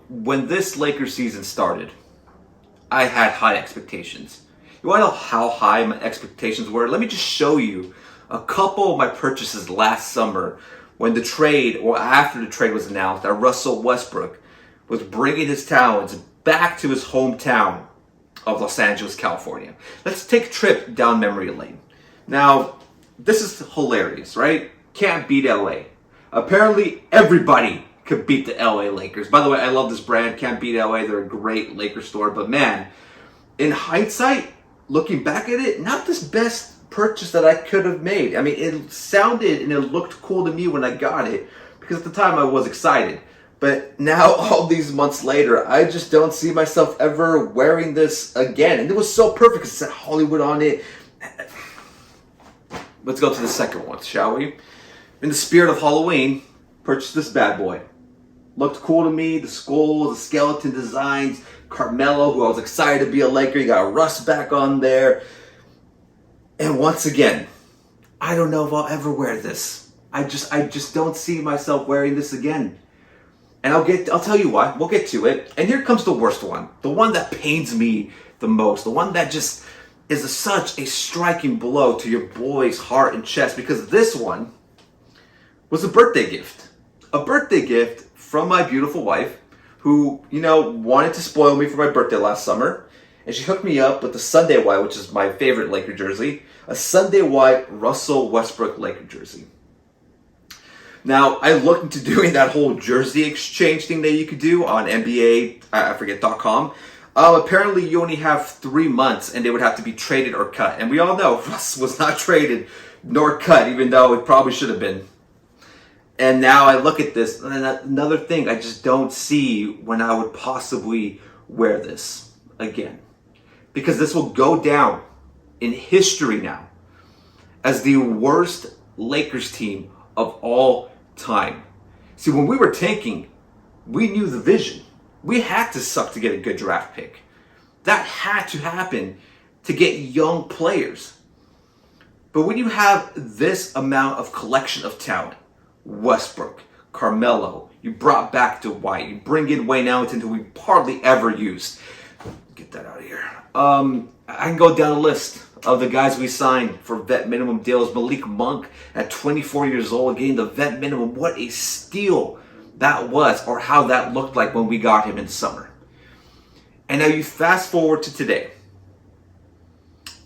When this Lakers season started, I had high expectations. You want to know how high my expectations were? Let me just show you a couple of my purchases last summer when the trade, or after the trade was announced, that Russell Westbrook was bringing his talents back to his hometown of Los Angeles, California. Let's take a trip down memory lane. Now, this is hilarious, right? Can't beat LA. Apparently, everybody could beat the LA Lakers. By the way, I love this brand. Can't beat LA. They're a great Lakers store. But man, in hindsight, looking back at it, not this best purchase that I could have made. I mean, it sounded and it looked cool to me when I got it, because at the time I was excited. But now, all these months later, I just don't see myself ever wearing this again. And it was so perfect because it said Hollywood on it. Let's go to the second one, shall we? In the spirit of Halloween, purchased this bad boy. Looked cool to me. The skull, the skeleton designs, Carmelo, who I was excited to be a Laker. You got Russ back on there. And once again, I don't know if I'll ever wear this. I just don't see myself wearing this again. And I'll tell you why. We'll get to it. And here comes the worst one. The one that pains me the most. The one that just is such a striking blow to your boy's heart and chest. Because this one was a birthday gift. A birthday gift from my beautiful wife, who, wanted to spoil me for my birthday last summer. And she hooked me up with the Sunday White, which is my favorite Laker jersey. A Sunday White Russell Westbrook Laker jersey. Now, I looked into doing that whole jersey exchange thing that you could do on NBA.com. Apparently, you only have 3 months and they would have to be traded or cut. And we all know Russ was not traded nor cut, even though it probably should have been. And now I look at this, and another thing I just don't see when I would possibly wear this again. Because this will go down in history now as the worst Lakers team of all time. See, when we were tanking, we knew the vision. We had to suck to get a good draft pick. That had to happen to get young players. But when you have this amount of collection of talent, Westbrook, Carmelo, you brought back Dwight, you bring in Wayne Ellington, who we hardly ever used. Get that out of here. I can go down a list of the guys we signed for vet minimum deals. Malik Monk at 24 years old, getting the vet minimum. What a steal that was, or how that looked like when we got him in the summer. And now you fast forward to today,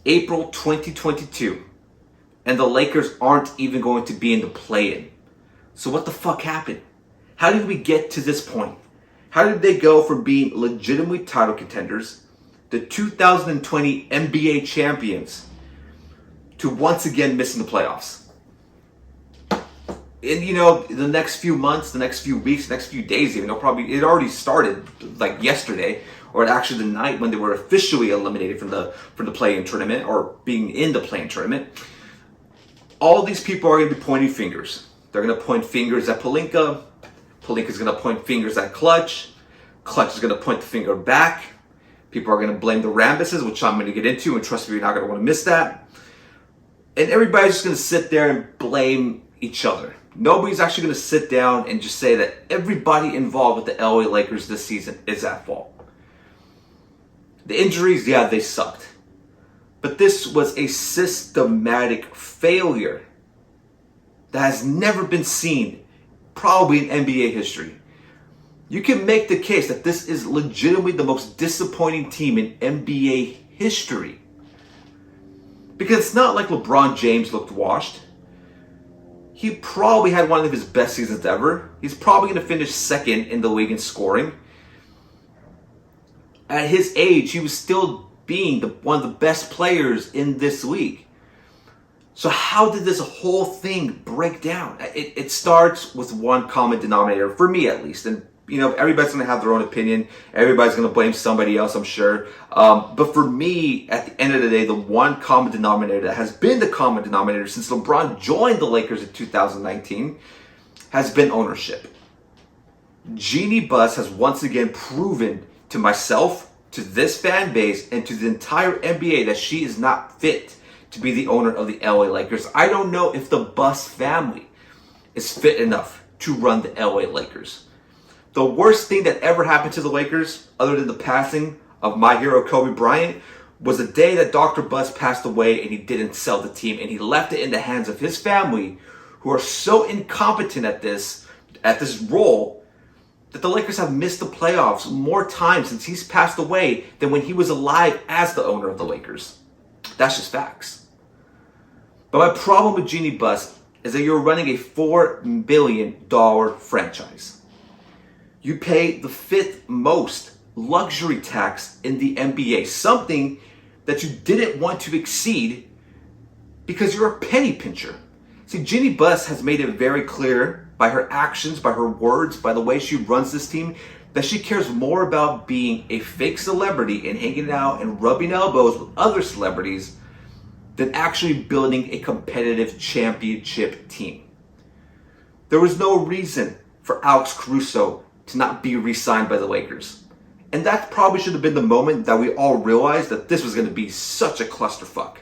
April 2022, and the Lakers aren't even going to be in the play-in. So what the fuck happened? How did we get to this point? How did they go from being legitimately title contenders, the 2020 NBA champions, to once again missing the playoffs? And the next few months, the next few weeks, the next few days even, it already started like yesterday, or actually the night when they were officially eliminated from the play-in tournament, or being in the play-in tournament. All these people are going to be pointing fingers. They're going to point fingers at Pelinka. Pelinka's going to point fingers at Clutch. Clutch is going to point the finger back. People are going to blame the Rambuses, which I'm going to get into, and trust me, you're not going to want to miss that. And everybody's just going to sit there and blame each other. Nobody's actually going to sit down and just say that everybody involved with the LA Lakers this season is at fault. The injuries, yeah, they sucked. But this was a systematic failure that has never been seen, probably in NBA history. You can make the case that this is legitimately the most disappointing team in NBA history. Because it's not like LeBron James looked washed. He probably had one of his best seasons ever. He's probably going to finish second in the league in scoring. At his age, he was still being one of the best players in this league. So how did this whole thing break down? It starts with one common denominator, for me at least. And everybody's going to have their own opinion. Everybody's going to blame somebody else, I'm sure. But for me, at the end of the day, the one common denominator that has been the common denominator since LeBron joined the Lakers in 2019 has been ownership. Jeannie Buss has once again proven to myself, to this fan base, and to the entire NBA that she is not fit to be the owner of the LA Lakers. I don't know if the Buss family is fit enough to run the LA Lakers. The worst thing that ever happened to the Lakers, other than the passing of my hero Kobe Bryant, was the day that Dr. Buzz passed away and he didn't sell the team and he left it in the hands of his family, who are so incompetent at this role, that the Lakers have missed the playoffs more times since he's passed away than when he was alive as the owner of the Lakers. That's just facts. But my problem with Jeanie Buss is that you're running a $4 billion franchise. You pay the 5th most luxury tax in the NBA, something that you didn't want to exceed because you're a penny pincher. See, Jeanie Buss has made it very clear by her actions, by her words, by the way she runs this team, that she cares more about being a fake celebrity and hanging out and rubbing elbows with other celebrities than actually building a competitive championship team. There was no reason for Alex Caruso to not be re-signed by the Lakers. And that probably should have been the moment that we all realized that this was going to be such a clusterfuck.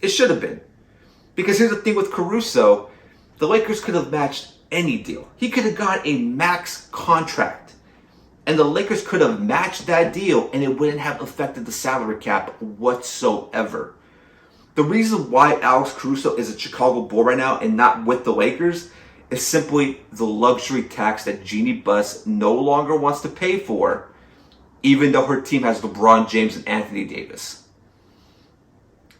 It should have been. Because here's the thing with Caruso, the Lakers could have matched any deal. He could have got a max contract. And the Lakers could have matched that deal and it wouldn't have affected the salary cap whatsoever. The reason why Alex Caruso is a Chicago Bull right now and not with the Lakers is simply the luxury tax that Jeanie Buss no longer wants to pay for, even though her team has LeBron James and Anthony Davis.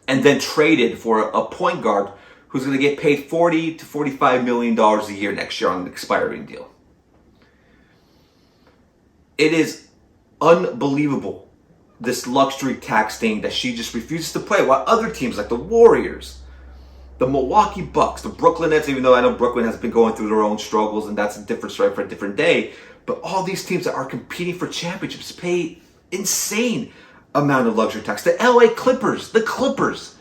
And then traded for a point guard who's going to get paid $40 to $45 million a year next year on an expiring deal. It is unbelievable, this luxury tax thing that she just refuses to play, while other teams like the Warriors, the Milwaukee Bucks, the Brooklyn Nets, even though I know Brooklyn has been going through their own struggles and that's a different story for a different day, but all these teams that are competing for championships pay insane amount of luxury tax. The LA Clippers,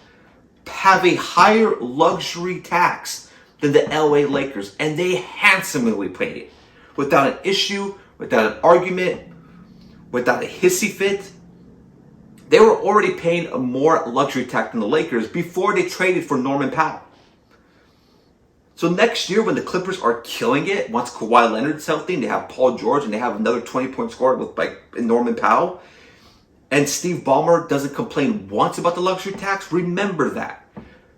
have a higher luxury tax than the LA Lakers, and they handsomely paid it without an issue, without an argument, without a hissy fit. They were already paying a more luxury tax than the Lakers before they traded for Norman Powell. So next year when the Clippers are killing it, once Kawhi Leonard's healthy and they have Paul George and they have another 20-point scorer with Norman Powell, and Steve Ballmer doesn't complain once about the luxury tax, remember that.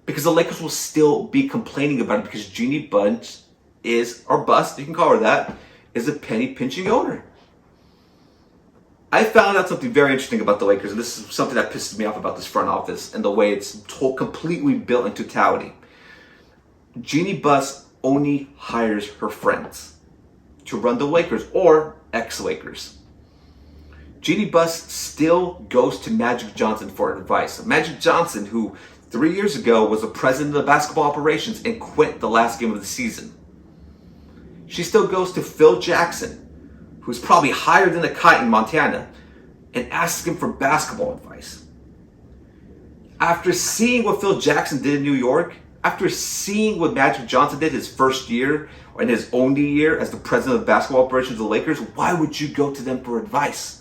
Because the Lakers will still be complaining about it because Jeanie Buss is, or Buss, you can call her that, is a penny pinching owner. I found out something very interesting about the Lakers, and this is something that pisses me off about this front office and the way it's completely built in totality. Jeanie Buss only hires her friends to run the Lakers or ex-Lakers. Jeanie Buss still goes to Magic Johnson for advice. Magic Johnson, who 3 years ago was the president of basketball operations and quit the last game of the season. She still goes to Phil Jackson, who's probably higher than a kite in Montana, and asks him for basketball advice. After seeing what Phil Jackson did in New York, after seeing what Magic Johnson did his first year, or in his only year as the president of basketball operations of the Lakers, why would you go to them for advice?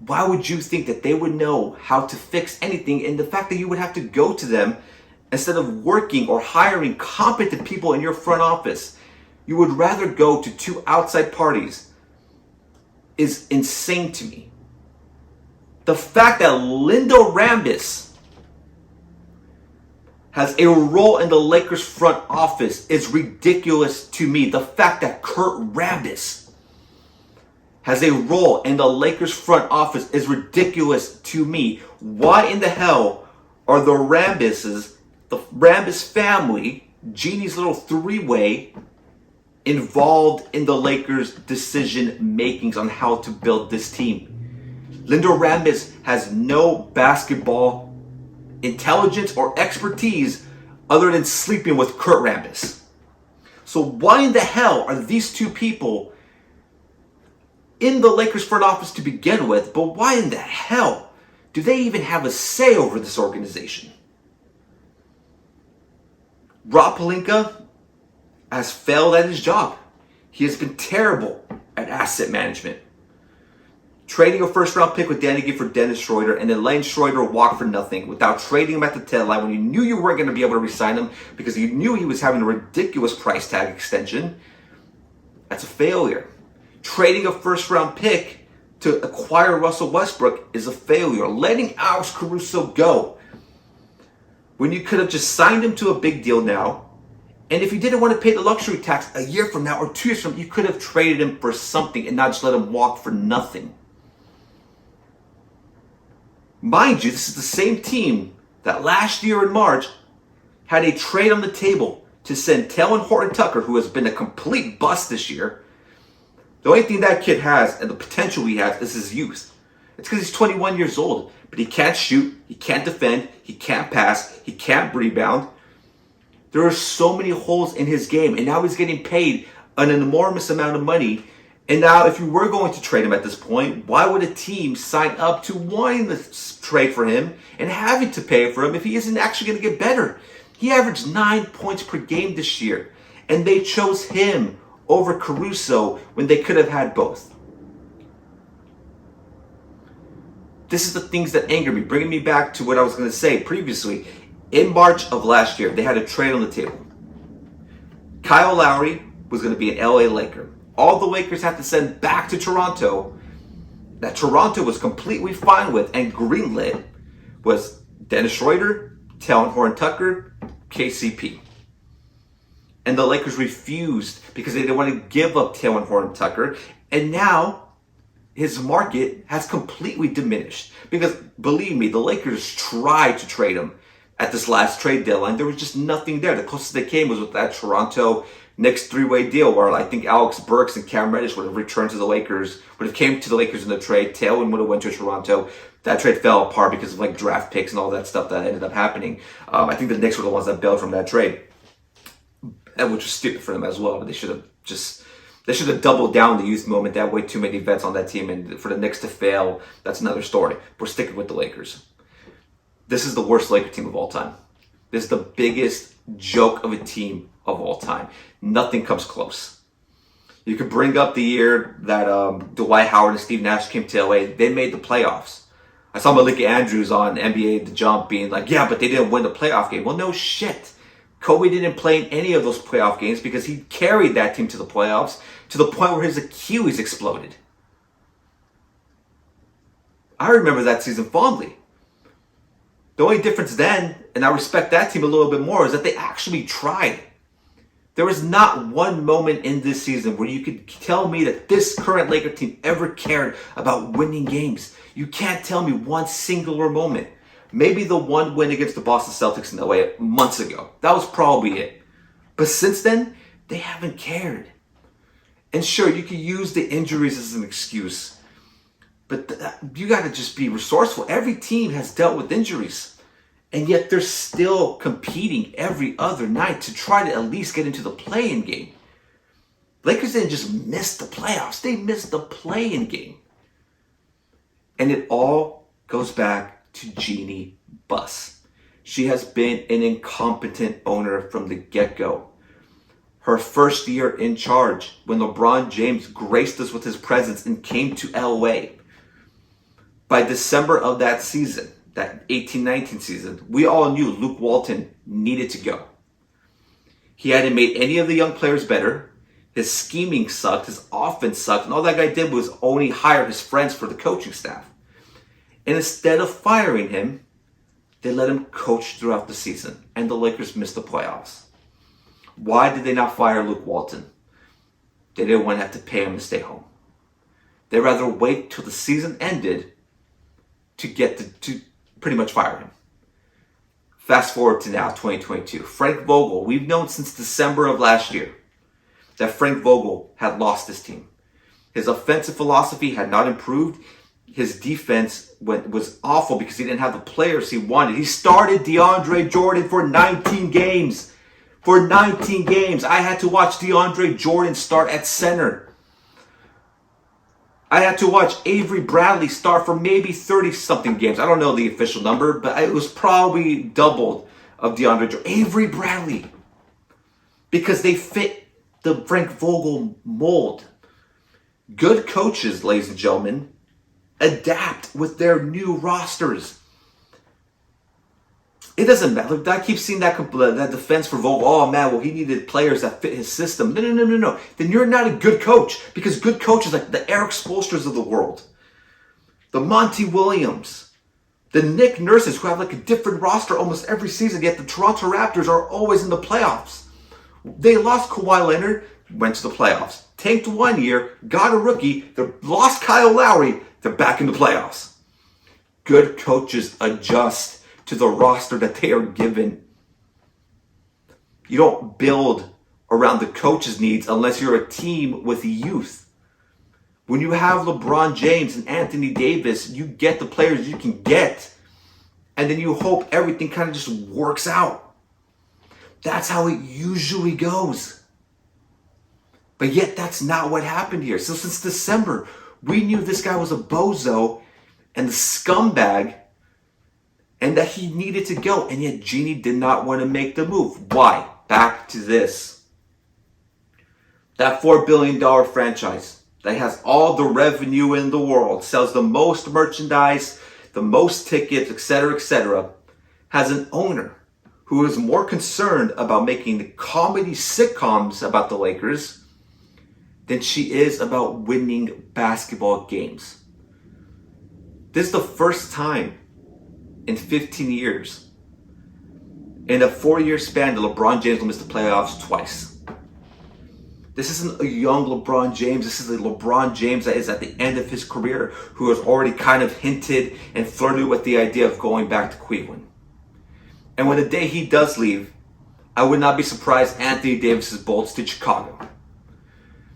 Why would you think that they would know how to fix anything? And the fact that you would have to go to them instead of working or hiring competent people in your front office, you would rather go to 2 outside parties, is insane to me. The fact that Linda Rambis has a role in the Lakers front office is ridiculous to me. The fact that Kurt Rambis has a role in the Lakers front office is ridiculous to me. Why in the hell are the Rambises, the Rambis family, Jeannie's little three-way, involved in the Lakers' decision makings on how to build this team? Linda Rambis has no basketball intelligence or expertise other than sleeping with Kurt Rambis. So why in the hell are these two people in the Lakers front office to begin with, but why in the hell do they even have a say over this organization? Rob Pelinka has failed at his job. He has been terrible at asset management. Trading a first-round pick with Danny Gifford for Dennis Schroeder and then letting Schroeder walk for nothing without trading him at the deadline when you knew you weren't going to be able to re-sign him because you knew he was having a ridiculous price tag extension. That's a failure. Trading a first-round pick to acquire Russell Westbrook is a failure. Letting Alex Caruso go when you could have just signed him to a big deal now, and if you didn't want to pay the luxury tax a year from now or 2 years from now, you could have traded him for something and not just let him walk for nothing. Mind you, this is the same team that last year in March had a trade on the table to send Taylor Horton-Tucker, who has been a complete bust this year. The only thing that kid has and the potential he has is his youth. It's because he's 21 years old, but he can't shoot, he can't defend, he can't pass, he can't rebound. There are so many holes in his game, and now he's getting paid an enormous amount of money. And now, if you were going to trade him at this point, why would a team sign up to wanting to trade for him and having to pay for him if he isn't actually going to get better? He averaged 9 points per game this year, and they chose him over Caruso when they could have had both. This is the things that anger me, bringing me back to what I was going to say previously. In March of last year, they had a trade on the table. Kyle Lowry was going to be an LA Laker. All the Lakers had to send back to Toronto, that Toronto was completely fine with and greenlit, was Dennis Schroeder, Taylor Horton-Tucker, KCP. And the Lakers refused because they didn't want to give up Taylor Horton-Tucker. And now his market has completely diminished. Because believe me, the Lakers tried to trade him at this last trade deadline. There was just nothing there. The closest they came was with that Toronto Knicks three-way deal where I think Alex Burks and Cam Reddish would have returned to the Lakers, would have came to the Lakers in the trade. Taylor would have went to Toronto. That trade fell apart because of like draft picks and all that stuff that ended up happening. I think the Knicks were the ones that bailed from that trade, and which was stupid for them as well. But they should have doubled down the youth moment. That way too many vets on that team, and for the Knicks to fail, that's another story. We're sticking with the Lakers. This is the worst Laker team of all time. This is the biggest joke of a team of all time. Nothing comes close. You could bring up the year that Dwight Howard and Steve Nash came to LA. They made the playoffs. I saw Malika Andrews on NBA The Jump being like, yeah, but they didn't win the playoff game. Well, no shit. Kobe didn't play in any of those playoff games because he carried that team to the playoffs to the point where his Achilles exploded. I remember that season fondly. The only difference then, and I respect that team a little bit more, is that they actually tried. There was not one moment in this season where you could tell me that this current Laker team ever cared about winning games. You can't tell me one singular moment. Maybe the one win against the Boston Celtics in LA months ago. That was probably it. But since then, they haven't cared. And sure, you can use the injuries as an excuse. But you got to just be resourceful. Every team has dealt with injuries. And yet they're still competing every other night to try to at least get into the play-in game. Lakers didn't just miss the playoffs. They missed the play-in game. And it all goes back to Jeannie Buss. She has been an incompetent owner from the get-go. Her first year in charge, when LeBron James graced us with his presence and came to LA. By December of that season, that 18-19 season, we all knew Luke Walton needed to go. He hadn't made any of the young players better. His scheming sucked. His offense sucked. And all that guy did was only hire his friends for the coaching staff. And instead of firing him, they let him coach throughout the season. And the Lakers missed the playoffs. Why did they not fire Luke Walton? They didn't want to have to pay him to stay home. They'd rather wait till the season ended to pretty much fire him. Fast forward to now, 2022. Frank Vogel, we've known since December of last year that Frank Vogel had lost his team. His offensive philosophy had not improved. His defense was awful because he didn't have the players he wanted. He started DeAndre Jordan for 19 games. For 19 games. I had to watch DeAndre Jordan start at center. I had to watch Avery Bradley start for maybe 30-something games. I don't know the official number, but it was probably doubled of DeAndre Jordan. Avery Bradley. Because they fit the Frank Vogel mold. Good coaches, ladies and gentlemen, adapt with their new rosters. It doesn't matter. Look, I keep seeing that defense for Vogel. Oh man, well he needed players that fit his system. No. Then you're not a good coach, because good coaches like the Eric Spoelstras of the world, the Monty Williams, the Nick Nurses, who have like a different roster almost every season, yet the Toronto Raptors are always in the playoffs. They lost Kawhi Leonard, went to the playoffs. Tanked 1 year, got a rookie, they lost Kyle Lowry, they're back in the playoffs. Good coaches adjust to the roster that they are given. You don't build around the coach's needs unless you're a team with youth. When you have LeBron James and Anthony Davis, you get the players you can get. And then you hope everything kind of just works out. That's how it usually goes. But yet that's not what happened here. So since December, we knew this guy was a bozo and the scumbag, and that he needed to go. And yet Genie did not want to make the move. Why? Back to this. That $4 billion franchise that has all the revenue in the world, sells the most merchandise, the most tickets, etc., has an owner who is more concerned about making the comedy sitcoms about the Lakers than she is about winning basketball games. This is the first time in 15 years, in a 4-year span, that LeBron James will miss the playoffs twice. This isn't a young LeBron James. This is a LeBron James that is at the end of his career, who has already kind of hinted and flirted with the idea of going back to Cleveland. And when the day he does leave, I would not be surprised Anthony Davis bolts to Chicago.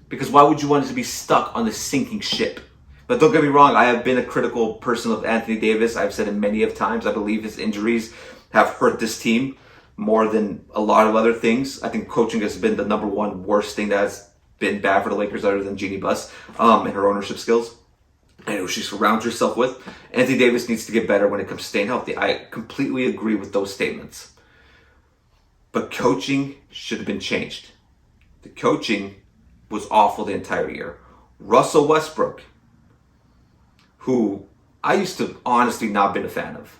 Because why would you want to be stuck on the sinking ship? But don't get me wrong, I have been a critical person of Anthony Davis. I've said it many of times. I believe his injuries have hurt this team more than a lot of other things. I think coaching has been the number one worst thing that has been bad for the Lakers, other than Jeannie Buss and her ownership skills and who she surrounds herself with. Anthony Davis needs to get better when it comes to staying healthy. I completely agree with those statements. But coaching should have been changed. The coaching was awful the entire year. Russell Westbrook, who I used to honestly not been a fan of,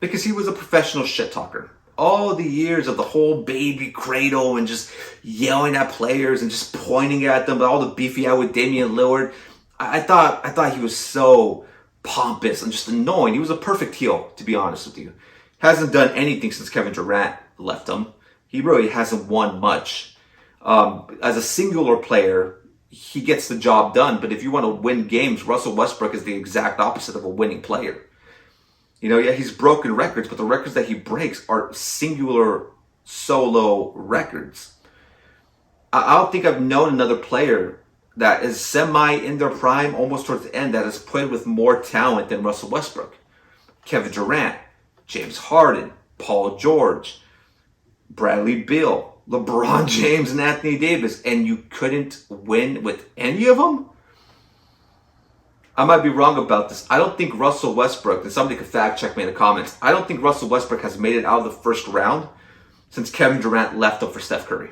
because he was a professional shit talker. All the years of the whole baby cradle and just yelling at players and just pointing at them, all the beef he had with Damian Lillard, I thought he was so pompous and just annoying. He was a perfect heel, to be honest with you. Hasn't done anything since Kevin Durant left him. He really hasn't won much. As a singular player, he gets the job done. But if you want to win games, Russell Westbrook is the exact opposite of a winning player. You know, yeah, he's broken records, but the records that he breaks are singular solo records. I don't think I've known another player that is semi in their prime, almost towards the end, that has played with more talent than Russell Westbrook. Kevin Durant, James Harden, Paul George, Bradley Beal, LeBron James, and Anthony Davis, and you couldn't win with any of them? I might be wrong about this. I don't think Russell Westbrook, and somebody could fact check me in the comments, I don't think Russell Westbrook has made it out of the first round since Kevin Durant left up for Steph Curry.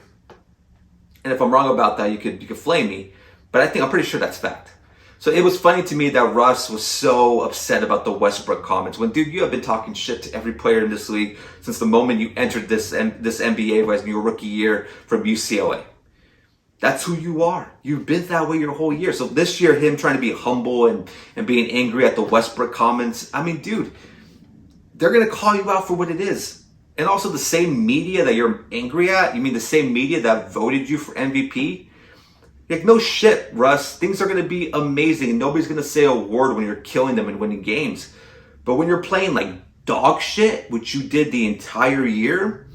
And if I'm wrong about that, you could flame me, but I'm pretty sure that's fact. So it was funny to me that Russ was so upset about the Westbrook comments. When, dude, you have been talking shit to every player in this league since the moment you entered this NBA as your rookie year from UCLA. That's who you are. You've been that way your whole year. So this year, him trying to be humble and being angry at the Westbrook comments, I mean, dude, they're going to call you out for what it is. And also the same media that you're angry at, you mean the same media that voted you for MVP? Like, no shit, Russ. Things are going to be amazing, and nobody's going to say a word when you're killing them and winning games. But when you're playing like dog shit, which you did the entire year,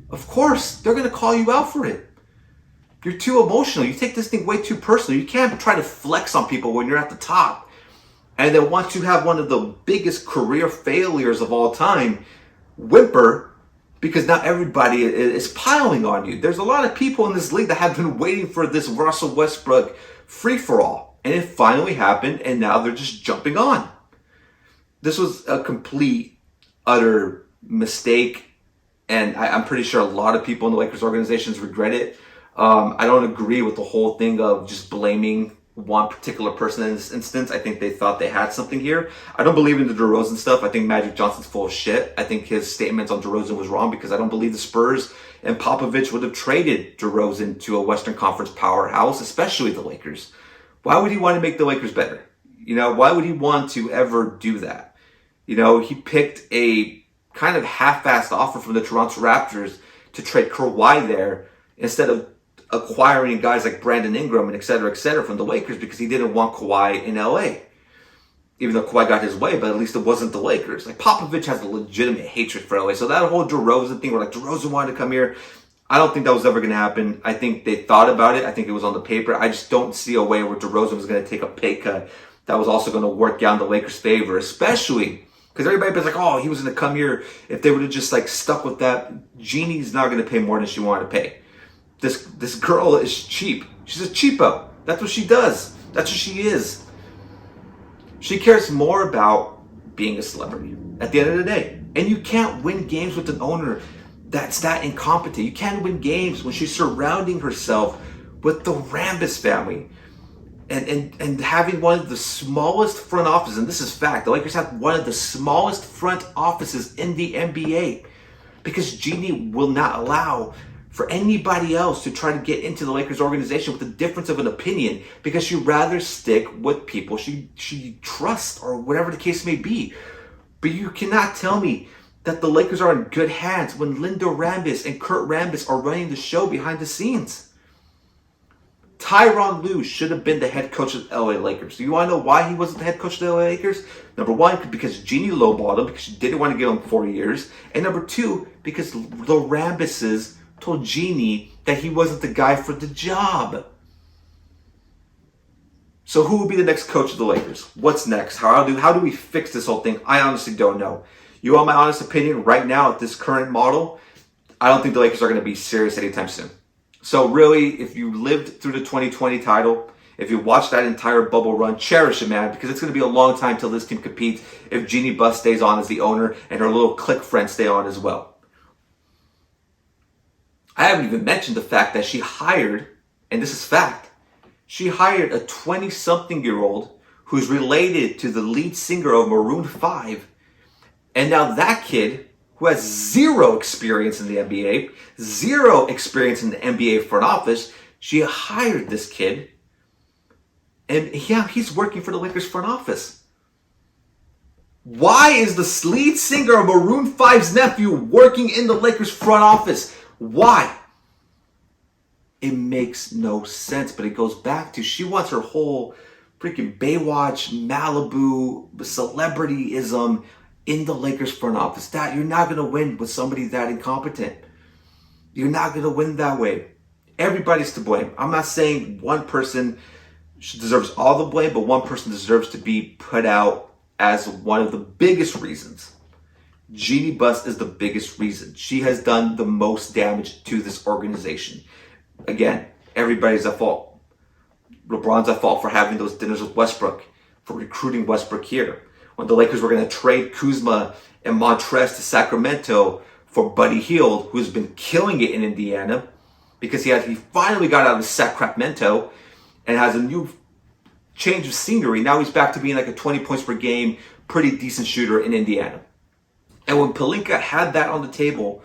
of course, they're going to call you out for it. You're too emotional. You take this thing way too personal. You can't try to flex on people when you're at the top. And then once you have one of the biggest career failures of all time, whimper, because now everybody is piling on you. There's a lot of people in this league that have been waiting for this Russell Westbrook free-for-all. And it finally happened, and now they're just jumping on. This was a complete, utter mistake. And I'm pretty sure a lot of people in the Lakers organizations regret it. I don't agree with the whole thing of just blaming one particular person in this instance. I think they thought they had something here. I don't believe in the DeRozan stuff. I think Magic Johnson's full of shit. I think his statements on DeRozan was wrong because I don't believe the Spurs and Popovich would have traded DeRozan to a Western Conference powerhouse, especially the Lakers. Why would he want to make the Lakers better? Why would he want to ever do that? He picked a kind of half-assed offer from the Toronto Raptors to trade Kawhi there instead of acquiring guys like Brandon Ingram and et cetera, from the Lakers because he didn't want Kawhi in LA. Even though Kawhi got his way, but at least it wasn't the Lakers. Like, Popovich has a legitimate hatred for LA. So that whole DeRozan thing where like DeRozan wanted to come here, I don't think that was ever going to happen. I think they thought about it. I think it was on the paper. I just don't see a way where DeRozan was going to take a pay cut that was also going to work out in the Lakers' favor, especially because everybody was like, oh, he was going to come here. If they would have just like stuck with that, Jeannie's not going to pay more than she wanted to pay. This girl is cheap. She's a cheapo. That's what she does. That's what she is. She cares more about being a celebrity at the end of the day. And you can't win games with an owner that's that incompetent. You can't win games when she's surrounding herself with the Rambis family and having one of the smallest front offices. And this is fact. The Lakers have one of the smallest front offices in the NBA because Jeannie will not allow for anybody else to try to get into the Lakers organization with a difference of an opinion because she'd rather stick with people she trusts or whatever the case may be. But you cannot tell me that the Lakers are in good hands when Linda Rambis and Kurt Rambis are running the show behind the scenes. Tyronn Lue should have been the head coach of the LA Lakers. Do you want to know why he wasn't the head coach of the LA Lakers? Number one, because Jeannie lowballed him because she didn't want to give him 4 years. And number two, because the Rambises told Jeannie that he wasn't the guy for the job. So who will be the next coach of the Lakers? What's next? How do we fix this whole thing? I honestly don't know. You want my honest opinion right now at this current model? I don't think the Lakers are going to be serious anytime soon. So really, if you lived through the 2020 title, if you watched that entire bubble run, cherish it, man, because it's going to be a long time till this team competes if Jeannie Buss stays on as the owner and her little clique friends stay on as well. I haven't even mentioned the fact that she hired, and this is fact, she hired a 20-something-year-old who's related to the lead singer of Maroon 5. And now that kid, who has zero experience in the NBA, zero experience in the NBA front office, she hired this kid. And yeah, he's working for the Lakers front office. Why is the lead singer of Maroon 5's nephew working in the Lakers front office? Why? It makes no sense, but it goes back to she wants her whole freaking Baywatch, Malibu, celebrityism in the Lakers front office. That you're not going to win with somebody that incompetent. You're not going to win that way. Everybody's to blame. I'm not saying one person deserves all the blame, but one person deserves to be put out as one of the biggest reasons. Jeannie Buss is the biggest reason. She has done the most damage to this organization. Again, everybody's at fault. LeBron's at fault for having those dinners with Westbrook, for recruiting Westbrook here. When the Lakers were going to trade Kuzma and Montrezl to Sacramento for Buddy Hield, who's been killing it in Indiana, because he finally got out of Sacramento and has a new change of scenery. Now he's back to being like a 20 points per game, pretty decent shooter in Indiana. And when Pelinka had that on the table,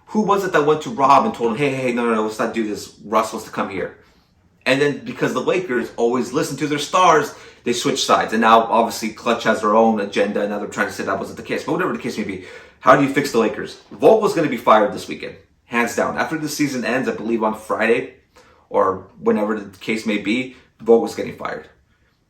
who was it that went to Rob and told him, hey, no, let's not do this. Russ wants to come here. And then because the Lakers always listen to their stars, they switch sides. And now, obviously, Clutch has their own agenda, and now they're trying to say that wasn't the case. But whatever the case may be, how do you fix the Lakers? Vogel's going to be fired this weekend, hands down. After the season ends, I believe on Friday, or whenever the case may be, Vogel's getting fired.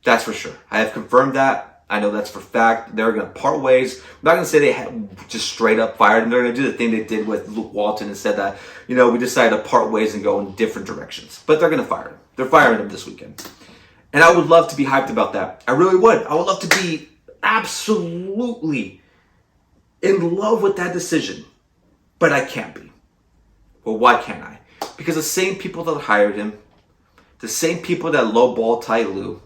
That's for sure. I have confirmed that. I know that's for fact. They're going to part ways. I'm not going to say they just straight up fired him. They're going to do the thing they did with Luke Walton and said that, we decided to part ways and go in different directions. But they're going to fire him. They're firing him this weekend. And I would love to be hyped about that. I really would. I would love to be absolutely in love with that decision. But I can't be. Well, why can't I? Because the same people that hired him, the same people that lowball Ty Lue,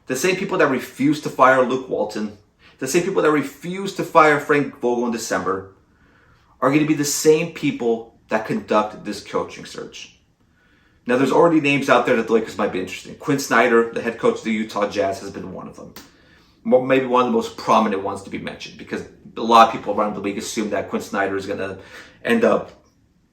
the same people that refused to fire Luke Walton, the same people that refused to fire Frank Vogel in December, are going to be the same people that conduct this coaching search. Now, there's already names out there that the Lakers might be interested in. Quinn Snyder, the head coach of the Utah Jazz, has been one of them. Maybe one of the most prominent ones to be mentioned, because a lot of people around the league assume that Quinn Snyder is going to end up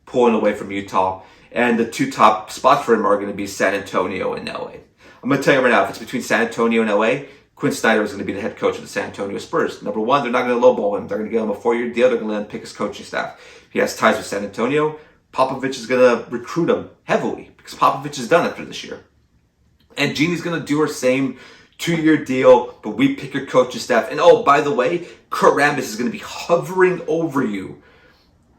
pulling away from Utah. And the two top spots for him are going to be San Antonio and LA. I'm going to tell you right now, if it's between San Antonio and LA, Quinn Snyder is going to be the head coach of the San Antonio Spurs. Number one, they're not going to lowball him. They're going to give him a 4-year deal. They're going to let him pick his coaching staff. He has ties with San Antonio. Popovich is going to recruit him heavily because Popovich is done after this year. And Jeannie's going to do her same 2-year deal, but we pick your coaching staff. And oh, by the way, Kurt Rambis is going to be hovering over you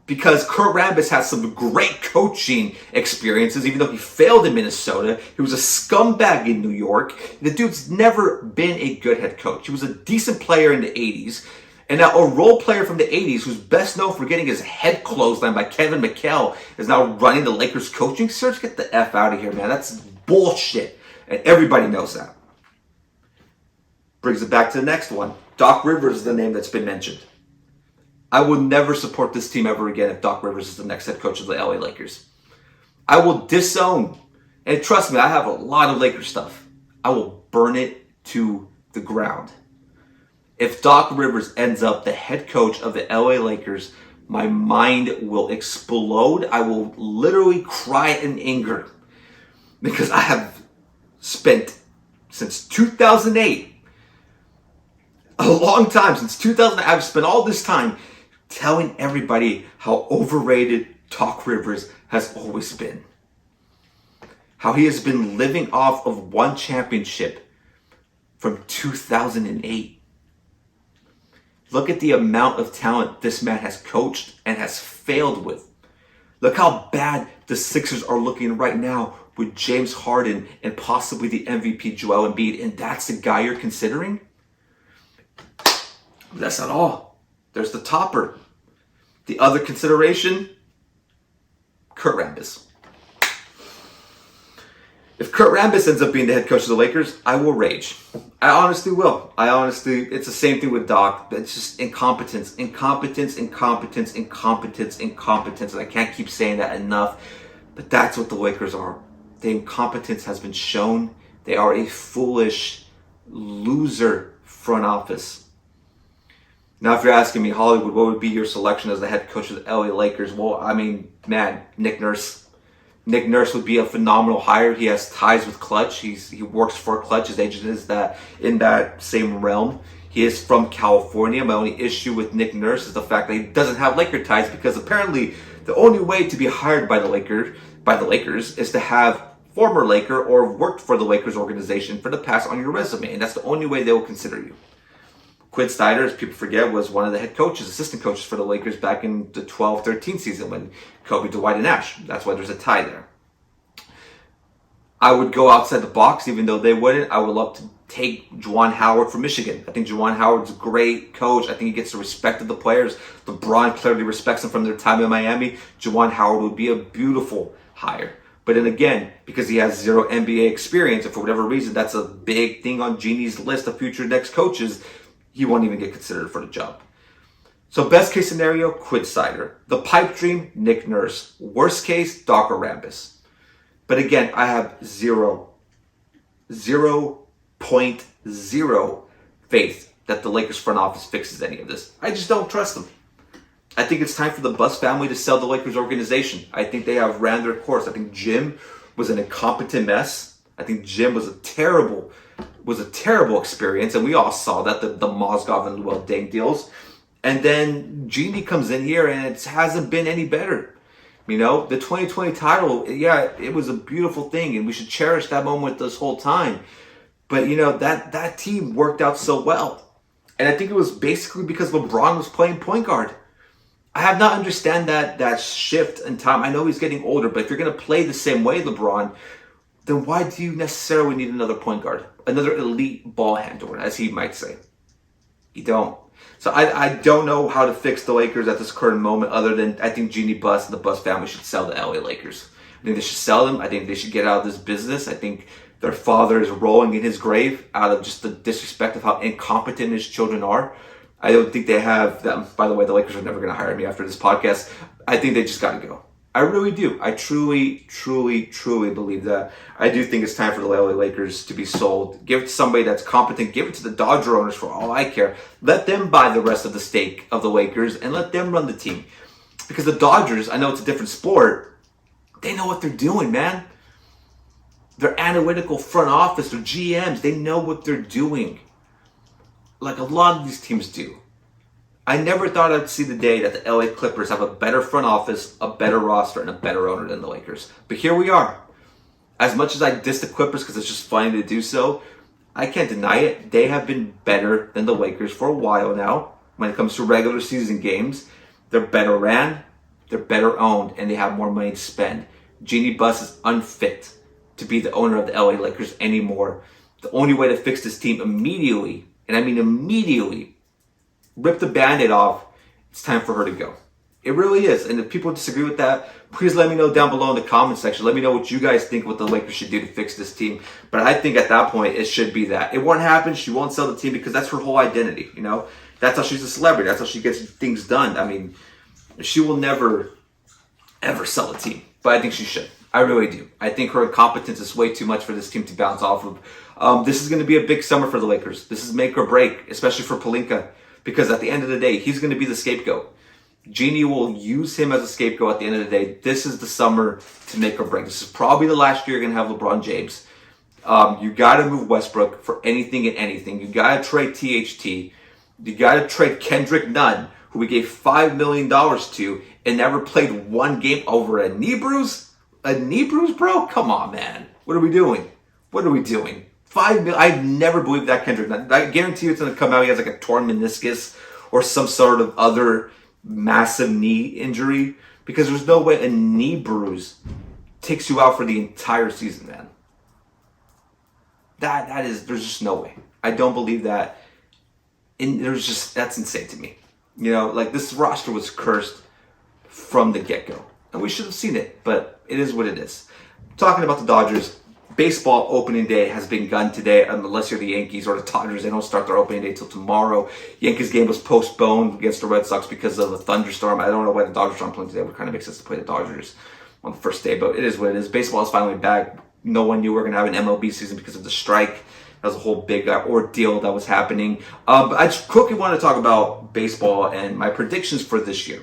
because Kurt Rambis has some great coaching experiences. Even though he failed in Minnesota, he was a scumbag in New York. The dude's never been a good head coach. He was a decent player in the 80s. And now a role player from the 80s who's best known for getting his head clotheslined by Kevin McHale is now running the Lakers coaching search. Get the F out of here, man. That's bullshit. And everybody knows that. Brings it back to the next one. Doc Rivers is the name that's been mentioned. I will never support this team ever again if Doc Rivers is the next head coach of the LA Lakers. I will disown. And trust me, I have a lot of Lakers stuff. I will burn it to the ground. If Doc Rivers ends up the head coach of the LA Lakers, my mind will explode. I will literally cry in anger because I have spent since 2008, a long time, since 2008, I've spent all this time telling everybody how overrated Doc Rivers has always been. How he has been living off of one championship from 2008. Look at the amount of talent this man has coached and has failed with. Look how bad the Sixers are looking right now with James Harden and possibly the MVP Joel Embiid, and that's the guy you're considering? That's not all. There's the topper. The other consideration, Kurt Rambis. If Kurt Rambis ends up being the head coach of the Lakers, I will rage. I honestly will. It's the same thing with Doc. It's just incompetence. And I can't keep saying that enough. But that's what the Lakers are. The incompetence has been shown. They are a foolish loser front office. Now, if you're asking me, Hollywood, what would be your selection as the head coach of the LA Lakers? Well, I mean, man, Nick Nurse. Nick Nurse would be a phenomenal hire. He has ties with Clutch. He works for Clutch. His agent is in that same realm. He is from California. My only issue with Nick Nurse is the fact that he doesn't have Laker ties, because apparently the only way to be hired by the Lakers is to have former Laker or worked for the Lakers organization for the past on your resume, and that's the only way they will consider you. Quinn Snyder, as people forget, was one of the head coaches, assistant coaches for the Lakers back in the 12-13 season when Kobe, Dwight, and Nash. That's why there's a tie there. I would go outside the box, even though they wouldn't. I would love to take Juwan Howard from Michigan. I think Juwan Howard's a great coach. I think he gets the respect of the players. LeBron clearly respects him from their time in Miami. Juwan Howard would be a beautiful hire. But then again, because he has zero NBA experience, and for whatever reason, that's a big thing on Jeannie's list of future next coaches, he won't even get considered for the job. So best case scenario, Quinn Snyder. The pipe dream, Nick Nurse. Worst case, Doc Rambis. But again, I have 0.0 faith that the Lakers front office fixes any of this. I just don't trust them. I think it's time for the Buss family to sell the Lakers organization. I think they have ran their course. I think Jim was an incompetent mess. I think Jim was a terrible experience, and we all saw that, the Mozgov and Luol Deng deals. And then Jeannie comes in here, and it hasn't been any better. You know, the 2020 title, yeah, it was a beautiful thing, and we should cherish that moment this whole time. But, you know, that team worked out so well. And I think it was basically because LeBron was playing point guard. I have not understand that shift in time. I know he's getting older, but if you're going to play the same way, LeBron, then why do you necessarily need another point guard? Another elite ball handler, as he might say. You don't. So I don't know how to fix the Lakers at this current moment, other than I think Jeannie Buss and the Buss family should sell the LA Lakers. I think they should sell them. I think they should get out of this business. I think their father is rolling in his grave out of just the disrespect of how incompetent his children are. I don't think they have them. By the way, the Lakers are never going to hire me after this podcast. I think they just got to go. I really do. I truly, truly, truly believe that. I do think it's time for the LA Lakers to be sold. Give it to somebody that's competent. Give it to the Dodger owners for all I care. Let them buy the rest of the stake of the Lakers and let them run the team. Because the Dodgers, I know it's a different sport, they know what they're doing, man. Their analytical front office, their GMs, they know what they're doing. Like a lot of these teams do. I never thought I'd see the day that the LA Clippers have a better front office, a better roster, and a better owner than the Lakers. But here we are. As much as I diss the Clippers because it's just funny to do so, I can't deny it. They have been better than the Lakers for a while now. When it comes to regular season games, they're better ran, they're better owned, and they have more money to spend. Jeannie Buss is unfit to be the owner of the LA Lakers anymore. The only way to fix this team immediately, and I mean immediately, rip the Band-Aid off, it's time for her to go. It really is. And if people disagree with that, please let me know down below in the comment section. Let me know what you guys think what the Lakers should do to fix this team. But I think at that point, it should be that. It won't happen. She won't sell the team because that's her whole identity, you know? That's how she's a celebrity. That's how she gets things done. I mean, she will never, ever sell a team. But I think she should. I really do. I think her incompetence is way too much for this team to bounce off of. This is going to be a big summer for the Lakers. This is make or break, especially for Pelinka. Because at the end of the day, he's going to be the scapegoat. Jeannie will use him as a scapegoat at the end of the day. This is the summer to make or break. This is probably the last year you're going to have LeBron James. You got to move Westbrook for anything and anything. You got to trade THT. You got to trade Kendrick Nunn, who we gave $5 million to and never played one game over a knee bruise. A knee bruise, bro? Come on, man. What are we doing? What are we doing? $5 million. I've never believed that Kendrick Nunn. I guarantee you it's going to come out. He has like a torn meniscus or some sort of other massive knee injury, because there's no way a knee bruise takes you out for the entire season, man. There's just no way. I don't believe that. And that's insane to me. You know, like this roster was cursed from the get-go. And we should have seen it, but it is what it is. Talking about the Dodgers, baseball opening day has begun today, unless you're the Yankees or the Dodgers. They don't start their opening day till tomorrow. Yankees game was postponed against the Red Sox because of a thunderstorm. I don't know why the Dodgers aren't playing today. It would kind of make sense to play the Dodgers on the first day, but it is what it is. Baseball is finally back. No one knew we were going to have an MLB season because of the strike. That was a whole big ordeal that was happening. But I just quickly want to talk about baseball and my predictions for this year.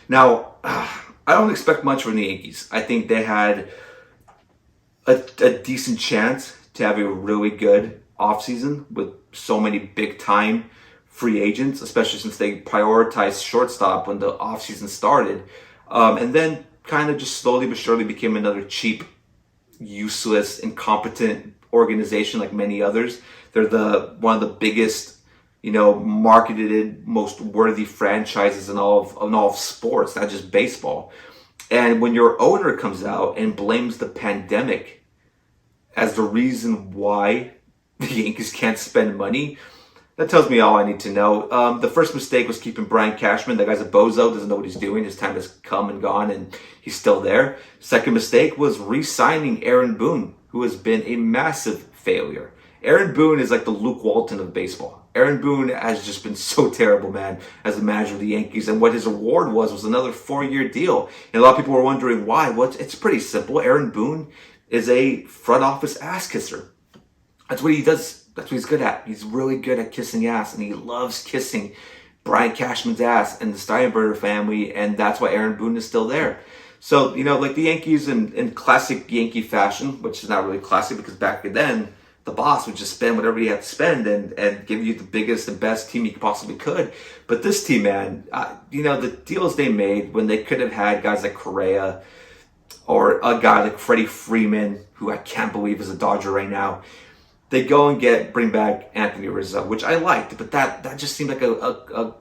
Now, I don't expect much from the Yankees. I think they had a decent chance to have a really good offseason with so many big-time free agents, especially since they prioritized shortstop when the offseason started. And then kind of just slowly but surely became another cheap, useless, incompetent organization like many others. They're one of the biggest, marketed, most worthy franchises in all of sports, not just baseball. And when your owner comes out and blames the pandemic as the reason why the Yankees can't spend money, that tells me all I need to know. The first mistake was keeping Brian Cashman. That guy's a bozo, doesn't know what he's doing. His time has come and gone, and he's still there. Second mistake was re-signing Aaron Boone, who has been a massive failure. Aaron Boone is like the Luke Walton of baseball. Aaron Boone has just been so terrible, man, as the manager of the Yankees. And what his award was another 4-year deal. And a lot of people were wondering why. Well, it's pretty simple. Aaron Boone is a front office ass kisser. That's what he does. That's what he's good at. He's really good at kissing ass, and he loves kissing Brian Cashman's ass and the Steinbrenner family, and that's why Aaron Boone is still there. So, like the Yankees in classic Yankee fashion, which is not really classic because back then, the boss would just spend whatever he had to spend and give you the biggest and best team he possibly could. But this team, man, the deals they made when they could have had guys like Correa or a guy like Freddie Freeman, who I can't believe is a Dodger right now, they go and bring back Anthony Rizzo, which I liked, but that just seemed like a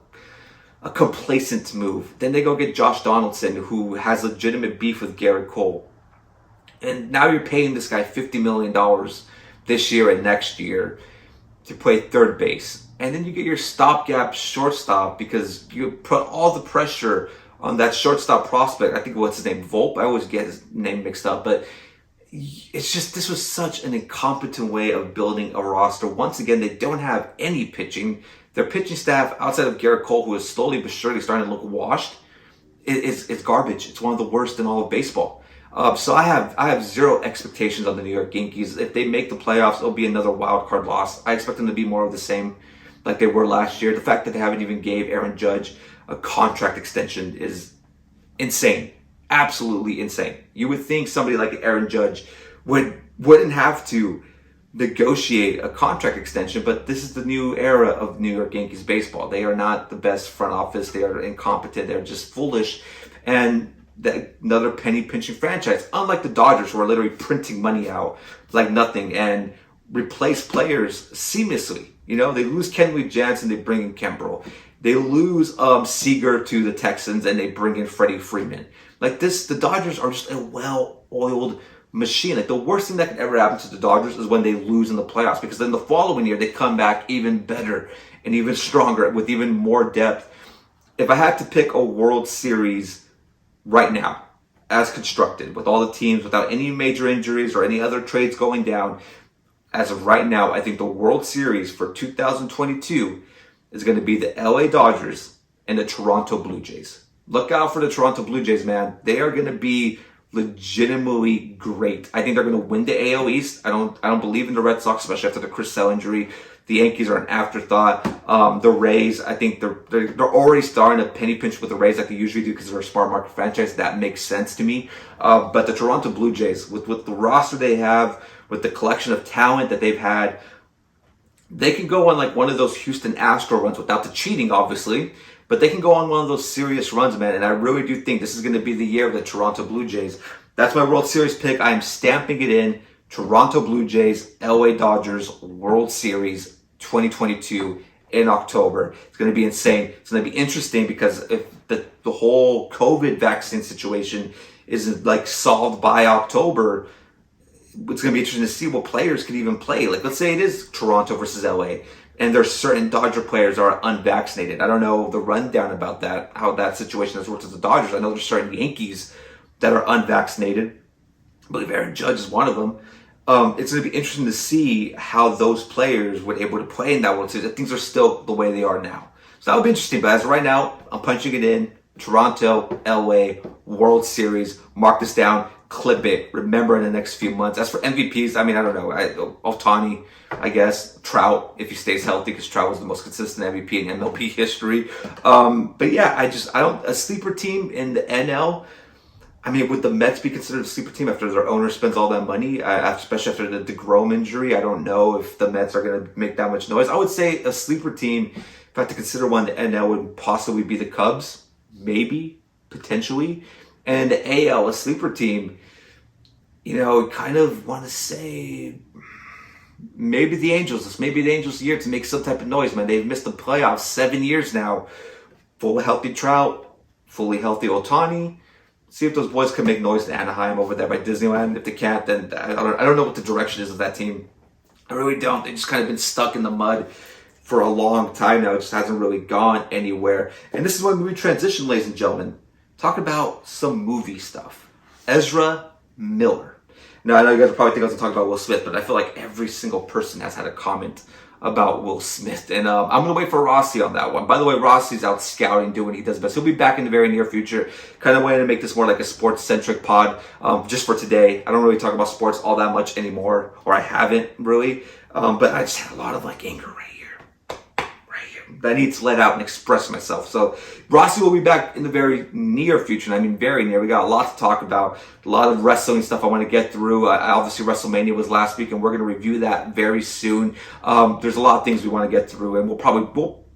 complacent move. Then they go get Josh Donaldson, who has legitimate beef with Garrett Cole. And now you're paying this guy $50 million this year and next year to play third base. And then you get your stopgap shortstop because you put all the pressure on that shortstop prospect. I think what's his name? Volpe? I always get his name mixed up, but it's just, this was such an incompetent way of building a roster. Once again, they don't have any pitching. Their pitching staff, outside of Garrett Cole, who is slowly but surely starting to look washed, it's garbage. It's one of the worst in all of baseball. So I have zero expectations on the New York Yankees. If they make the playoffs, it'll be another wild card loss. I expect them to be more of the same, like they were last year. The fact that they haven't even gave Aaron Judge a contract extension is insane, absolutely insane. You would think somebody like Aaron Judge wouldn't have to negotiate a contract extension, but this is the new era of New York Yankees baseball. They are not the best front office. They are incompetent. They're just foolish, and another penny pinching franchise. Unlike the Dodgers, who are literally printing money out like nothing and replace players seamlessly. You know, they lose Kenley Jansen, they bring in Kimbrel. They lose Seager to the Texans, and they bring in Freddie Freeman. Like this, the Dodgers are just a well-oiled machine. Like the worst thing that can ever happen to the Dodgers is when they lose in the playoffs, because then the following year they come back even better and even stronger with even more depth. If I had to pick a World Series right now, as constructed, with all the teams, without any major injuries or any other trades going down, as of right now, I think the World Series for 2022 is going to be the LA Dodgers and the Toronto Blue Jays. Look out for the Toronto Blue Jays, man. They are going to be legitimately great. I think they're going to win the AL East. I don't believe in the Red Sox, especially after the Chris Sale injury. The Yankees are an afterthought. The Rays, I think they're already starting to penny pinch with the Rays like they usually do because they're a smart market franchise. That makes sense to me. But the Toronto Blue Jays, with the roster they have, with the collection of talent that they've had, they can go on like one of those Houston Astro runs without the cheating, obviously. But they can go on one of those serious runs, man. And I really do think this is going to be the year of the Toronto Blue Jays. That's my World Series pick. I am stamping it in. Toronto Blue Jays, LA Dodgers, World Series 2022 in October. It's going to be insane. It's going to be interesting because if the whole COVID vaccine situation isn't like solved by October, it's going to be interesting to see what players can even play. Like, let's say it is Toronto versus LA, and there's certain Dodger players are unvaccinated. I don't know the rundown about that, how that situation has worked with the Dodgers. I know there's certain Yankees that are unvaccinated. I believe Aaron Judge is one of them. It's going to be interesting to see how those players were able to play in that World Series. Things are still the way they are now. So that would be interesting. But as of right now, I'm punching it in. Toronto, LA, World Series. Mark this down. Clip it. Remember in the next few months. As for MVPs, I mean, I don't know. Ohtani, I guess. Trout, if he stays healthy, because Trout was the most consistent MVP in MLB history. But yeah, a sleeper team in the NL. I mean, would the Mets be considered a sleeper team after their owner spends all that money, especially after the DeGrom injury? I don't know if the Mets are going to make that much noise. I would say a sleeper team, if I had to consider one, the NL would possibly be the Cubs, maybe, potentially. And the AL, a sleeper team, you know, kind of want to say maybe the Angels. This may be the Angels' year to make some type of noise, man. They've missed the playoffs 7 years now. Fully healthy Trout, fully healthy Ohtani. See if those boys can make noise in Anaheim over there by Disneyland. If they can't, then I don't know what the direction is of that team. I really don't. They've just kind of been stuck in the mud for a long time now. It just hasn't really gone anywhere. And this is when we transition, ladies and gentlemen. Talk about some movie stuff. Ezra Miller. Now, I know you guys are probably thinking I was talking about Will Smith, but I feel like every single person has had a comment about Will Smith. And I'm going to wait for Rossi on that one. By the way, Rossi's out scouting, doing what he does best. He'll be back in the very near future. Kind of wanted to make this more like a sports-centric pod just for today. I don't really talk about sports all that much anymore, or I haven't really. But I just had a lot of like anger right here. That I need to let out and express myself. So Rossi will be back in the very near future. And I mean very near. We got a lot to talk about. A lot of wrestling stuff I want to get through. Obviously WrestleMania was last week, and we're going to review that very soon. There's a lot of things we want to get through, and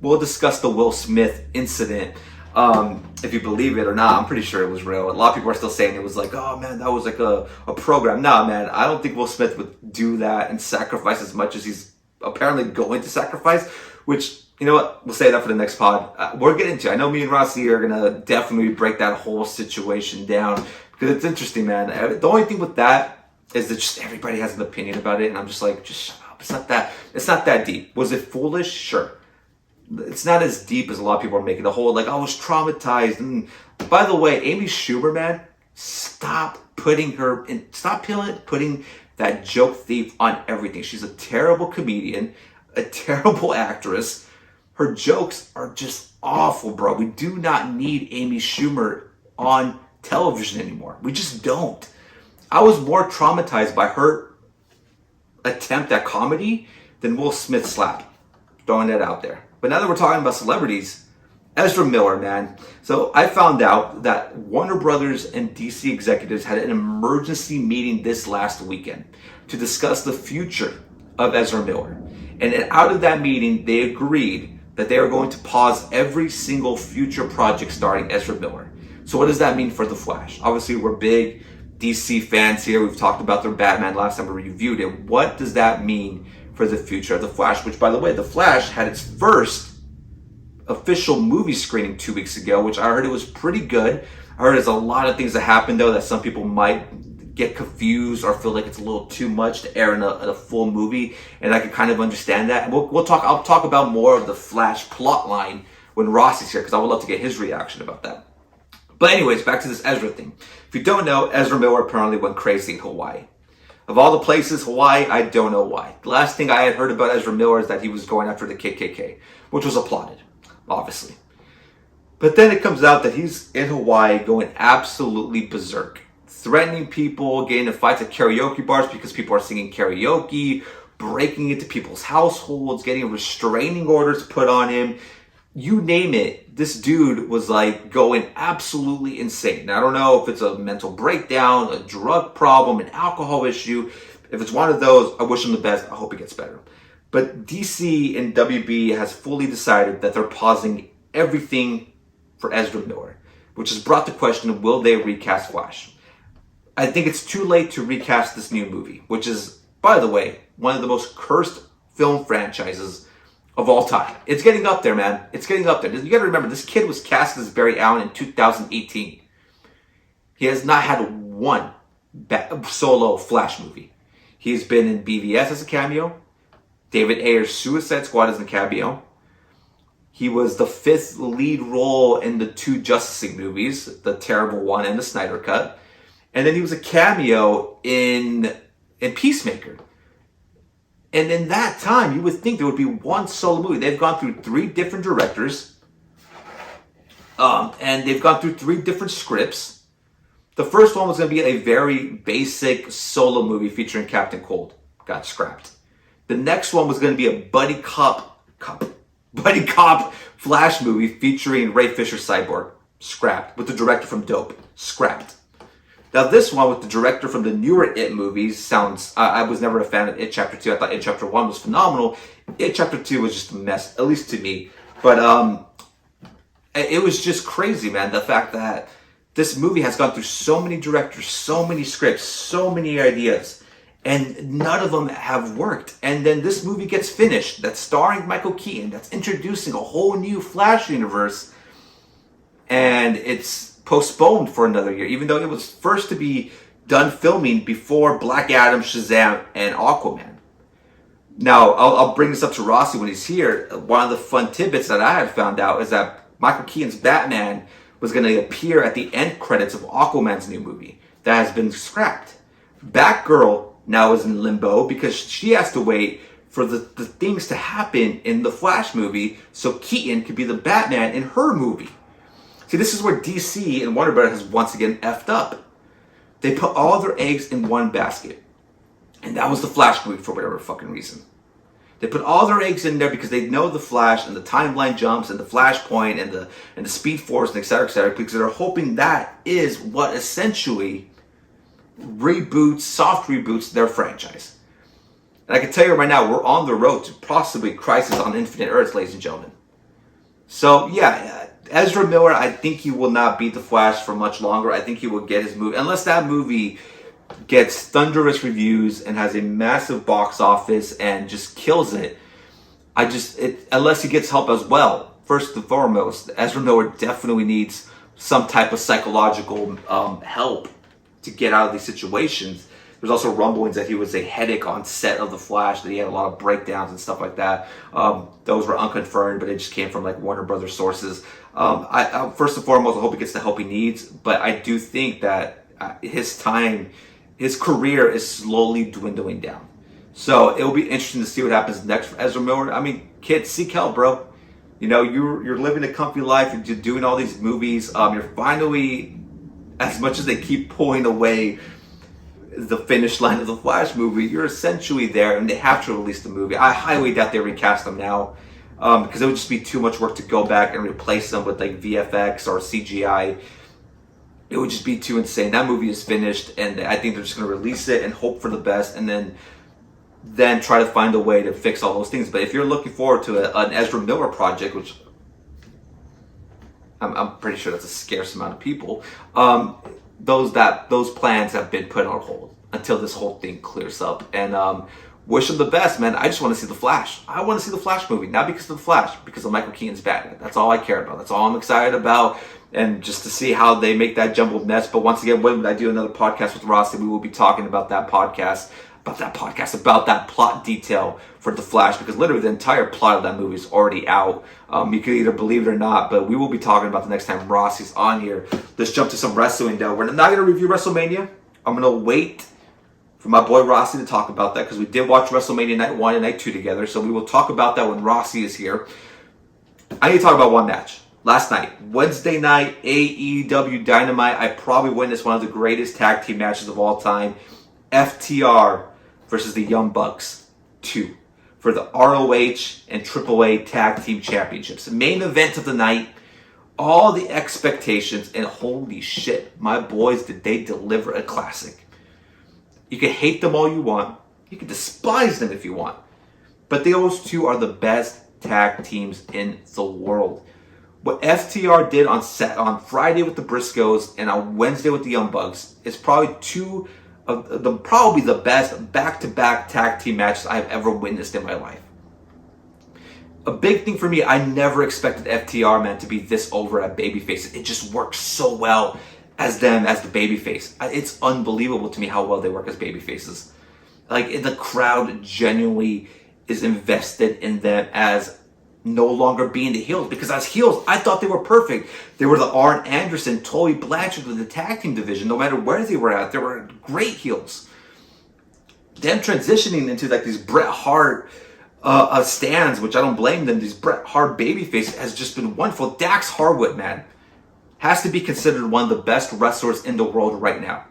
we'll discuss the Will Smith incident. If you believe it or not, I'm pretty sure it was real. A lot of people are still saying it was like, oh man, that was like a program. Nah, man, I don't think Will Smith would do that and sacrifice as much as he's apparently going to sacrifice, which, you know what? We'll say that for the next pod. We're getting to it. I know me and Rossi are going to definitely break that whole situation down because it's interesting, man. The only thing with that is that just everybody has an opinion about it, and I'm just like, just shut up. It's not that deep. Was it foolish? Sure. It's not as deep as a lot of people are making the whole, like, I was traumatized. And by the way, Amy Schumer, man, stop putting that joke thief on everything. She's a terrible comedian, a terrible actress. Her jokes are just awful, bro. We do not need Amy Schumer on television anymore. We just don't. I was more traumatized by her attempt at comedy than Will Smith's slap. Throwing that out there. But now that we're talking about celebrities, Ezra Miller, man. So I found out that Warner Brothers and DC executives had an emergency meeting this last weekend to discuss the future of Ezra Miller. And out of that meeting, they agreed that they are going to pause every single future project starring Ezra Miller. So what does that mean for The Flash? Obviously, we're big DC fans here. We've talked about their Batman last time we reviewed it. What does that mean for the future of The Flash? Which, by the way, The Flash had its first official movie screening 2 weeks ago, which I heard it was pretty good. I heard there's a lot of things that happened, though, that some people might get confused or feel like it's a little too much to air in a full movie, and I can kind of understand that. And I'll talk about more of the Flash plot line when Ross is here, because I would love to get his reaction about that. But anyways, back to this Ezra thing. If you don't know, Ezra Miller apparently went crazy in Hawaii. Of all the places, Hawaii, I don't know why. The last thing I had heard about Ezra Miller is that he was going after the KKK, which was applauded, obviously. But then it comes out that he's in Hawaii going absolutely berserk, threatening people, getting in fights at karaoke bars because people are singing karaoke, breaking into people's households, getting restraining orders put on him. You name it, this dude was like going absolutely insane. Now, I don't know if it's a mental breakdown, a drug problem, an alcohol issue. If it's one of those, I wish him the best. I hope he gets better. But DC and WB has fully decided that they're pausing everything for Ezra Miller, which has brought the question, will they recast Flash? I think it's too late to recast this new movie, which is, by the way, one of the most cursed film franchises of all time. It's getting up there, man. It's getting up there. You gotta remember, this kid was cast as Barry Allen in 2018. He has not had one solo Flash movie. He's been in BVS as a cameo. David Ayer's Suicide Squad as a cameo. He was the 5th lead role in the 2 Justice League movies, the terrible one and the Snyder Cut. And then he was a cameo in Peacemaker. And in that time, you would think there would be one solo movie. They've gone through 3 different directors. And they've gone through 3 different scripts. The first one was going to be a very basic solo movie featuring Captain Cold. Got scrapped. The next one was going to be a buddy cop Flash movie featuring Ray Fisher Cyborg. Scrapped. With the director from Dope. Scrapped. Now this one with the director from the newer It movies sounds... I was never a fan of It Chapter 2. I thought It Chapter 1 was phenomenal. It Chapter 2 was just a mess, at least to me. But it was just crazy, man. The fact that this movie has gone through so many directors, so many scripts, so many ideas, and none of them have worked. And then this movie gets finished, that's starring Michael Keaton, that's introducing a whole new Flash universe, and it's postponed for another year, even though it was first to be done filming before Black Adam, Shazam, and Aquaman. Now, I'll bring this up to Rossi when he's here. One of the fun tidbits that I had found out is that Michael Keaton's Batman was going to appear at the end credits of Aquaman's new movie. That has been scrapped. Batgirl now is in limbo because she has to wait for the things to happen in the Flash movie so Keaton could be the Batman in her movie. See, this is where DC and Warner Brothers has once again effed up. They put all their eggs in one basket. And that was the Flash movie for whatever fucking reason. They put all their eggs in there because they know the Flash and the timeline jumps and the Flashpoint and the Speed Force and et cetera, because they're hoping that is what essentially soft reboots their franchise. And I can tell you right now, we're on the road to possibly Crisis on Infinite Earths, ladies and gentlemen. So, yeah, Ezra Miller, I think he will not beat the Flash for much longer. I think he will get his movie, unless that movie gets thunderous reviews and has a massive box office and just kills it. Unless he gets help as well. First and foremost, Ezra Miller definitely needs some type of psychological help to get out of these situations. There's also rumblings that he was a headache on set of The Flash, that he had a lot of breakdowns and stuff like that. Those were unconfirmed, but it just came from like Warner Brothers sources. I first and foremost, I hope he gets the help he needs, but I do think that his career is slowly dwindling down. So it'll be interesting to see what happens next for Ezra Miller. I mean, kid, seek help, bro. You know, you're living a comfy life. You're doing all these movies. You're finally as much as they keep pulling away the finish line of the Flash movie, you're essentially there, and they have to release the movie. I highly doubt they recast them now, because it would just be too much work to go back and replace them with like VFX or CGI. It would just be too insane. That movie is finished, and I think they're just going to release it and hope for the best, and then try to find a way to fix all those things. But if you're looking forward to an Ezra Miller project, which I'm pretty sure that's a scarce amount of people, those plans have been put on hold until this whole thing clears up. And wish them the best, man. I just want to see the Flash. I want to see the Flash movie, not because of the Flash, because of Michael Keaton's Batman. That's all I care about. That's all I'm excited about, and just to see how they make that jumbled mess. But once again, when I do another podcast with Rossi, we will be talking about that plot detail for the Flash, because literally the entire plot of that movie is already out. You can either believe it or not, but we will be talking about the next time Rossi's on here. Let's jump to some wrestling though. We're not going to review WrestleMania. I'm going to wait for my boy Rossi to talk about that, because we did watch WrestleMania Night 1 and Night 2 together, so we will talk about that when Rossi is here. I need to talk about one match. Last night, Wednesday night, AEW Dynamite. I probably witnessed one of the greatest tag team matches of all time. FTR versus the Young Bucks 2 for the ROH and AAA Tag Team Championships. The main event of the night, all the expectations, and holy shit, my boys, did they deliver a classic. You can hate them all you want. You can despise them if you want. But those two are the best tag teams in the world. What FTR did on Friday with the Briscoes and on Wednesday with the Young Bucks is probably two of the best back-to-back tag team matches I've ever witnessed in my life. A big thing for me, I never expected FTR, man, to be this over at babyface. It just works so well as them as the babyface. It's unbelievable to me how well they work as babyfaces. Like, the crowd genuinely is invested in them as no longer being the heels, because as heels, I thought they were perfect. They were the Arn Anderson, Tully Blanchard of the tag team division. No matter where they were at, they were great heels. Them transitioning into like these Bret Hart stands, which I don't blame them, these Bret Hart babyface, has just been wonderful. Dax Harwood, man, has to be considered one of the best wrestlers in the world right now.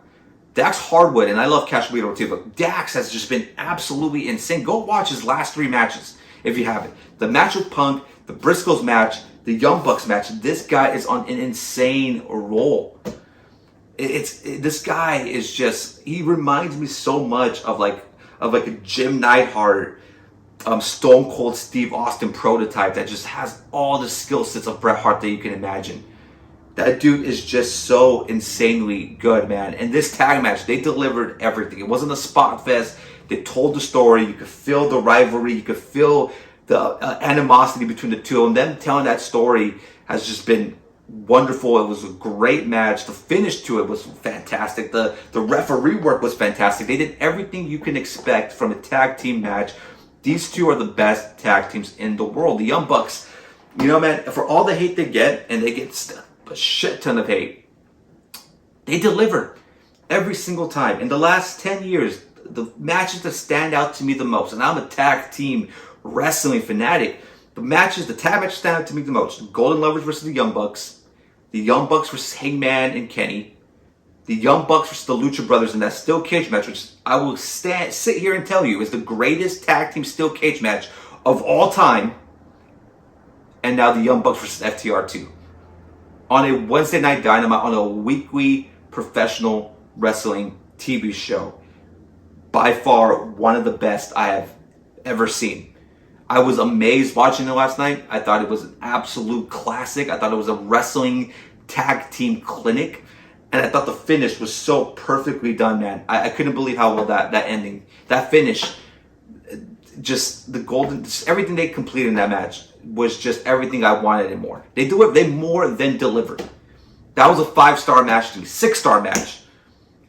Dax Harwood, and I love Cash Wheeler too, but Dax has just been absolutely insane. Go watch his last 3 matches if you haven't. The match with Punk, the Briscoes match, the Young Bucks match. This guy is on an insane roll. This guy is just, he reminds me so much of like a Jim Neidhart, Stone Cold Steve Austin prototype that just has all the skill sets of Bret Hart that you can imagine. That dude is just so insanely good, man. And this tag match, they delivered everything. It wasn't a spot fest. They told the story. You could feel the rivalry. You could feel the animosity between the two of them. Them telling that story has just been wonderful. It was a great match. The finish to it was fantastic. The referee work was fantastic. They did everything you can expect from a tag team match. These two are the best tag teams in the world. The Young Bucks, you know, man, for all the hate they get, and they get a shit ton of hate, they deliver every single time. In the last 10 years, the matches that stand out to me the most, and I'm a tag team wrestling fanatic, the tag matches stand out to me the most: Golden Lovers versus the Young Bucks versus Hangman and Kenny, the Young Bucks versus the Lucha Brothers in that steel cage match, which I will sit here and tell you is the greatest tag team steel cage match of all time, and now the Young Bucks versus FTR 2. On a Wednesday Night Dynamite, on a weekly professional wrestling TV show. By far, one of the best I have ever seen. I was amazed watching it last night. I thought it was an absolute classic. I thought it was a wrestling tag team clinic. And I thought the finish was so perfectly done, man. I couldn't believe how well that ending, that finish, just everything they completed in that match was just everything I wanted and more. They more than delivered. That was a 5-star match to me, 6-star match.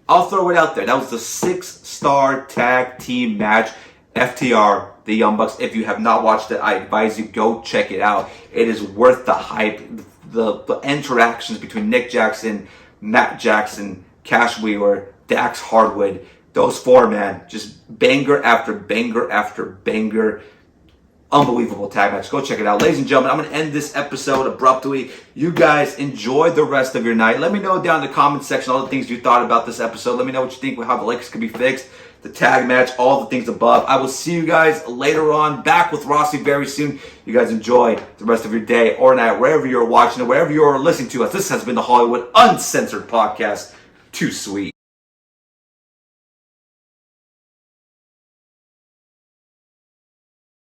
I'll throw it out there. That was the 6-star tag team match. FTR, the Young Bucks. If you have not watched it, I advise you go check it out. It is worth the hype. The interactions between Nick Jackson, Matt Jackson, Cash Wheeler, Dax Harwood, those 4, man, just banger after banger after banger. Unbelievable tag match. Go check it out. Ladies and gentlemen, I'm going to end this episode abruptly. You guys enjoy the rest of your night. Let me know down in the comment section all the things you thought about this episode. Let me know what you think, how the Lakers could be fixed, the tag match, all the things above. I will see you guys later on, back with Rossi very soon. You guys enjoy the rest of your day or night, wherever you're watching it, wherever you're listening to us. This has been the Hollywood Uncensored Podcast. Too sweet.